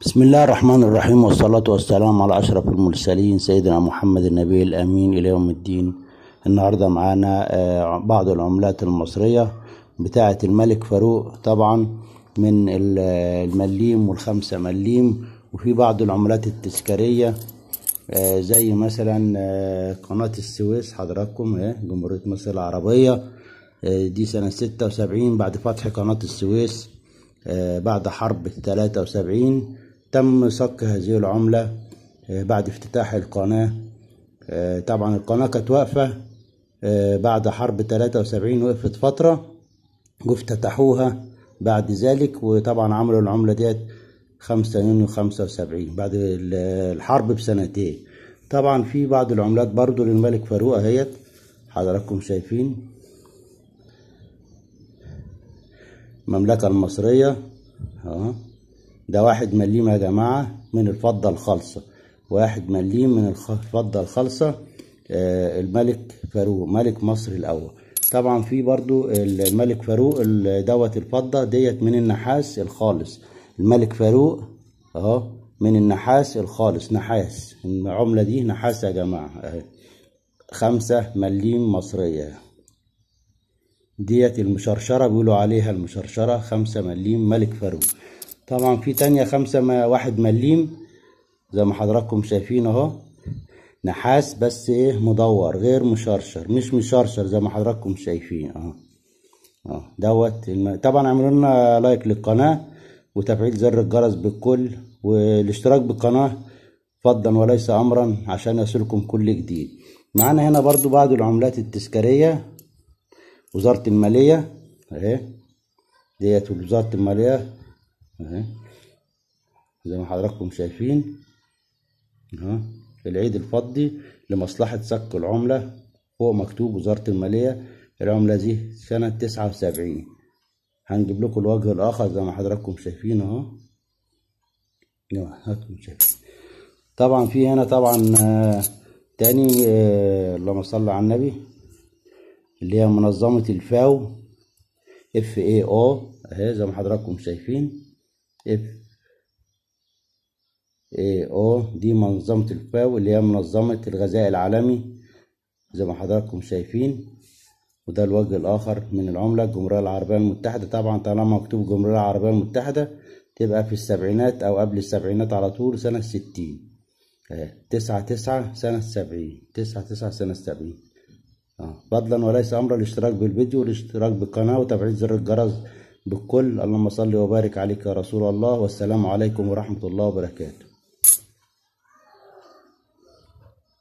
بسم الله الرحمن الرحيم، والصلاة والسلام على أشرف المرسلين سيدنا محمد النبي الأمين إلى يوم الدين. النهاردة معانا بعض العملات المصرية بتاعة الملك فاروق، طبعا من المليم والخمسة مليم، وفي بعض العملات التذكارية زي مثلا قناة السويس. حضراتكم جمهورية مصر العربية، دي سنة 76 بعد فتح قناة السويس. بعد حرب 73 تم صك هذه العملة بعد افتتاح القناة. طبعا القناة كانت واقفة بعد حرب 73، وقفت فترة وافتتحوها بعد ذلك، وطبعا عملوا العملة ديت 5 يونيو 75 بعد الحرب بسنتين. طبعا في بعض العملات برضو للملك فاروق اهيت، حضراتكم شايفين المملكة المصرية ده 1 مليم يا جماعة من الفضة الخالصة، 1 مليم من الفضة الخالصة. الملك فاروق ملك مصر الأول. طبعا في برضو الملك فاروق دوت الفضة ديت من النحاس الخالص. الملك فاروق اهو من النحاس الخالص، نحاس. العملة دي نحاس يا جماعة اهي، 5 مليم مصرية. ديت المشرشرة، بيقولوا عليها المشرشرة 5 مليم ملك فاروق. طبعا في تانية 1 مليم زي ما حضراتكم شايفين اهو، نحاس بس مدور غير مشرشر، مش مشرشر زي ما حضراتكم شايفين اهو دوت. طبعا اعملوا لنا لايك للقناة وتفعيل زر الجرس بالكل، والاشتراك بالقناة فضلا وليس امرا عشان يصلكم كل جديد. معانا هنا برضو بعض العملات التذكارية. وزارة المالية اهي، ديت وزارة المالية اهي زي ما حضراتكم شايفين اهو. العيد الفضي لمصلحة صك العملة، فوق مكتوب وزارة المالية. العملة دي سنة 79. هنجيب لكم الوجه الآخر زي ما حضراتكم شايفين اهو. طبعا في هنا طبعا تاني اللهم صل على النبي، اللي هي منظمة الفاو FAO اهي زي ما حضراتكم شايفين. FAO دي منظمة الفاو اللي هي منظمة الغذاء العالمي زي ما حضراتكم شايفين. وده الوجه الآخر من العملة، الجمهورية العربية المتحدة. طبعا طالما مكتوب الجمهورية العربية المتحدة تبقى في السبعينات أو قبل السبعينات على طول، سنة 60 اهي 9/9 سنة 70، 9/9 سنة 70. فضلا وليس امرا الاشتراك بالفيديو والاشتراك بالقناة وتفعيل زر الجرس بالكل. اللهم صل وبارك عليك يا رسول الله، والسلام عليكم ورحمة الله وبركاته.